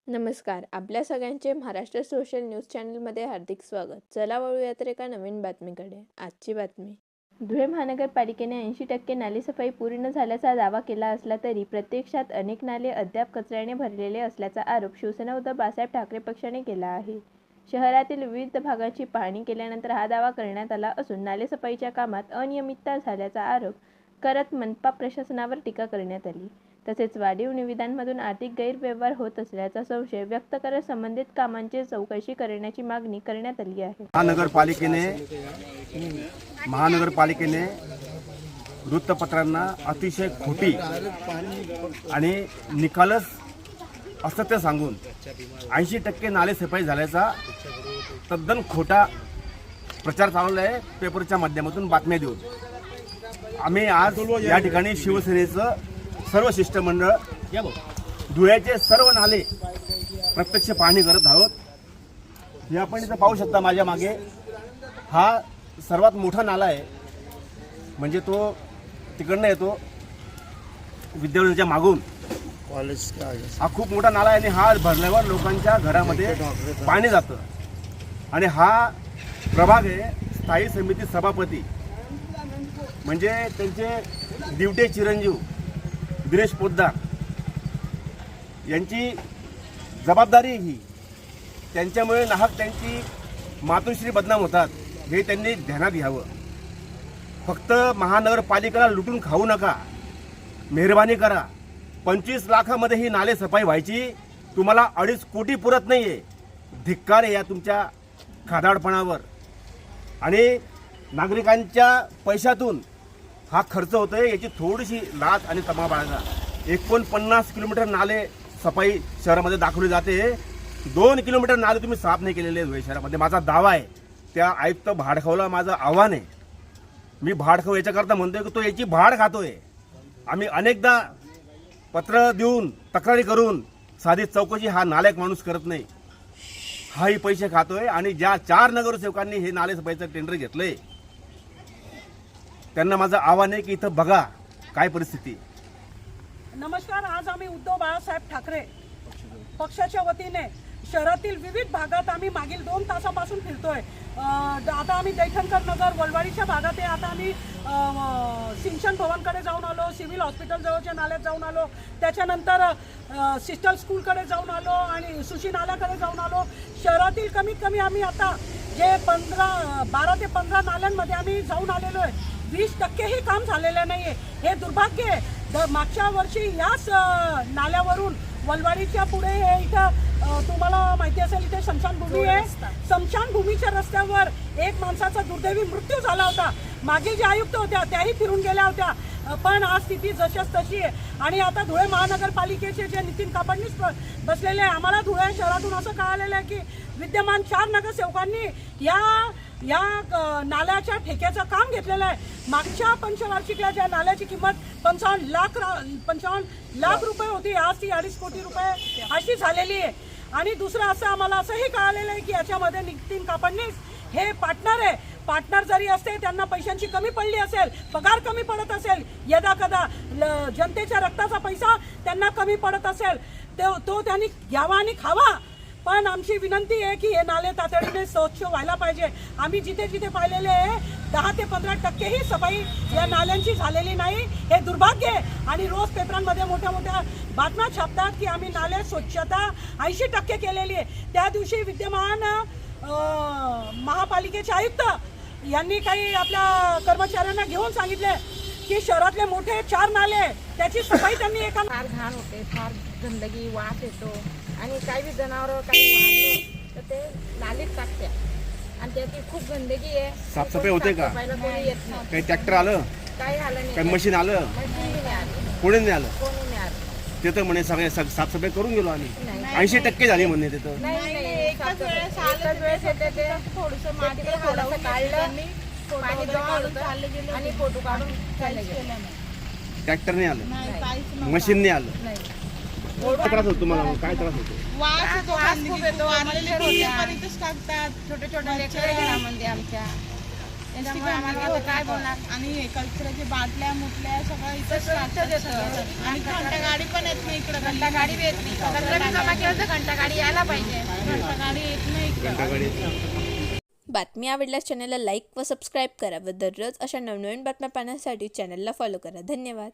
नमस्कार. आपल्या सगळ्यांचे महाराष्ट्र सोशल न्यूज चॅनलमध्ये हार्दिक स्वागत. चला वळूया तर एका नवीन बातमीकडे. आजची बातमी. धुळे महानगरपालिकेने 80% नालेसफाई पूर्ण झाल्याचा दावा केला असला तरी प्रत्यक्षात अनेक नाले अद्याप कचऱ्याने भरलेले असल्याचा आरोप शिवसेना उद्धव बाळासाहेब ठाकरे पक्षाने केला आहे. शहरातील विविध भागांची पाहणी केल्यानंतर हा दावा करण्यात आला असून नालेसफाईच्या कामात अनियमितता झाल्याचा आरोप करत मनपा प्रशासनावर टीका करण्यात आली. तसेच वाढीव निविदांमधून आर्थिक गैरव्यवहार होत असल्याचा संशय व्यक्त करत संबंधित कामांची चौकशी करण्याची मागणी करण्यात आली आहे. महानगरपालिकेने वृत्तपत्रांना अतिशय खोटी आणि निकालच असत्य सांगून 80% नालेसफाई झाल्याचा तद्दन खोटा प्रचार चालवला आहे. पेपरच्या माध्यमातून बातम्या देऊन आम्ही आज या ठिकाणी शिवसेनेचं सर्व शिष्टमंडळ धुळ्याचे सर्व नाले प्रत्यक्ष पाहणी करत आहोत. हे आपण इथं पाहू शकता माझ्या मागे. हा सर्वात मोठा नाला आहे, म्हणजे तो तिकडनं येतो विद्यालयाच्या मागून. हा खूप मोठा नाला आहे आणि हा भरल्यावर लोकांच्या घरामध्ये पाणी जातं. आणि हा प्रभाग आहे स्थायी समिती सभापती, म्हणजे त्यांचे दिवटे चिरंजीव दिनेश पोद्दार यांची जबाबदारी ही. त्यांच्यामुळे नाहक त्यांची मातोश्री बदनाम होतात, हे त्यांनी ध्यानात घ्यावं. फक्त महानगरपालिकेला लुटून खाऊ नका, मेहरबानी करा. 25 लाखामध्ये ही नाले सफाई व्हायची, तुम्हाला 2.5 कोटी पुरत नाहीये. धिक्कार आहे या तुमच्या खादाडपणावर. आणि नागरिकांच्या पैशातून हा खर्च होतोय, याची थोडीशी लाच आणि तमा बाळगा. 49 किलोमीटर नाले सफाई शहरामध्ये दाखवली जाते. 2 किलोमीटर नाले तुम्ही साफ नाही केलेले धुळे शहरामध्ये. माझा दावा आहे. त्या आयुक्त भाडखाऊला माझं आव्हान आहे. मी भाडखाऊ याच्याकरता म्हणतोय की तो याची भाड खातोय. आम्ही अनेकदा पत्र देऊन तक्रारी करून साधी चौकशी हा नालायक माणूस करत नाही. हाही पैसे खातोय. आणि ज्या 4 नगरसेवकांनी हे नाले सफाईचं टेंडर घेतलंय त्यांना माझं आव्हान आहे की इथं बघा काय परिस्थिती. नमस्कार. आज आम्ही उद्धव बाळासाहेब ठाकरे पक्षाच्या वतीने शहरातील विविध भागात आम्ही मागील 2 तासापासून फिरतोय. आता आम्ही दैठणकर नगर वलवाडीच्या भागात आहे. आता आम्ही सिंचन भवनकडे जाऊन आलो, सिव्हिल हॉस्पिटल जवळच्या नाल्यात जाऊन आलो, त्याच्यानंतर सिस्टर स्कूलकडे जाऊन आलो आणि सुशी नाल्याकडे जाऊन आलो. शहरातील कमीत कमी आम्ही आता जे 12 ते 15 नाल्यांमध्ये आम्ही जाऊन आलेलो आहे. 20% ही काम झालेलं नाहीये. हे दुर्भाग्य आहे. मागच्या वर्षी याच नाल्यावरून वलवाडीच्या पुढे हे इथं तुम्हाला माहिती असेल इथे स्मशानभूमी आहे. स्मशानभूमीच्या रस्त्यावर एक माणसाचा दुर्दैवी मृत्यू झाला होता. मागील ज्या आयुक्त होत्या त्याही फिरून गेल्या होत्या, पण आज स्थिती जशाच तशी आहे. आणि आता धुळे महानगरपालिकेचे जे नितीन कापडणीस बसलेले आहे, आम्हाला धुळे शहरातून असं कळालेलं आहे की विद्यमान 4 नगरसेवकांनी या नाल्याच्या ठेक्याचं काम घेतलेलं आहे. मागच्या पंचवार्षिकला ज्या नाल्याची किंमत 55 लाख रुपये होती, आज ती 2.5 कोटी रुपये अशी झालेली आहे. आणि दुसरं असं आम्हाला असंही कळालेलं आहे की याच्यामध्ये नितीन कापडणीस हे पार्टनर आहे. पार्टनर जरी असते, त्यांना पैशांची कमी पडली असेल, पगार कमी पडत असेल, यदा कदा जनतेच्या रक्ताचा पैसा त्यांना कमी पडत असेल, तो त्यांनी घ्यावा आणि खावा. पण आमची विनंती आहे की हे नाले तातडीने स्वच्छ व्हायला पाहिजे. आम्ही जिथे जिथे पाहिलेले आहे 10 ते 15% ही सफाई या नाल्यांची झालेली नाही. हे दुर्भाग्य आहे. आणि रोज पेपरांमध्ये मोठ्या मोठ्या बातम्या छापतात की आम्ही नाले स्वच्छता 80% केलेली आहे. त्या दिवशी विद्यमान महापालिकेचे आयुक्त यांनी काही आपल्या कर्मचाऱ्यांना घेऊन सांगितले की शहरातले मोठे 4 नाले त्याची सफाई त्यांनी फार घाण होते, फार गंदगी वास येतो. आणि काही बी जनावर काही मारले तर ते नालीत टाकतात आणि त्याची खूप गंदगी आहे. साफसफाई होते का? कोणी येत नाही. काही ट्रॅक्टर आलं, काही आलं नाही, काही मशीन आलं, मशीन बी नाही आली, कोणी नाही आलं. कोणी नाही आलं. ते तर म्हणे सगळे साफसफाई करून गेलो आम्ही. 80% झाली म्हणणे तिथं. नाही एकच वेळेस येते ते थोडंसं माती थोडंसं काढलं, पाणी जमा होतं आणि फोटो काढून चालले गेले. ट्रॅक्टर नाही आलं, मशीन नाही आलं. काय त्रास होतो तुम्हाला? काय त्रास होतो? वास खूप येतो. छोटे छोटे लेकरं घरामध्ये आमच्या त्याच्यामुळे आम्हाला आता काय बोलणार. आणि कचऱ्याच्या बाटल्या मुटल्या सगळं इथंच टाकतात. आणि घंटा गाडी पण येत नाही इकडं. घंटा गाडी बी येत नाही. कचरा बी जमा केला तर घंटा गाडी यायला पाहिजे. घंटा गाडी येत नाही इकडं. बातमी आवडल्यास चॅनलला लाईक व सबस्क्राईब करा व दररोज अशा नवनवीन बातम्या पाहण्यासाठी चॅनलला फॉलो करा. धन्यवाद.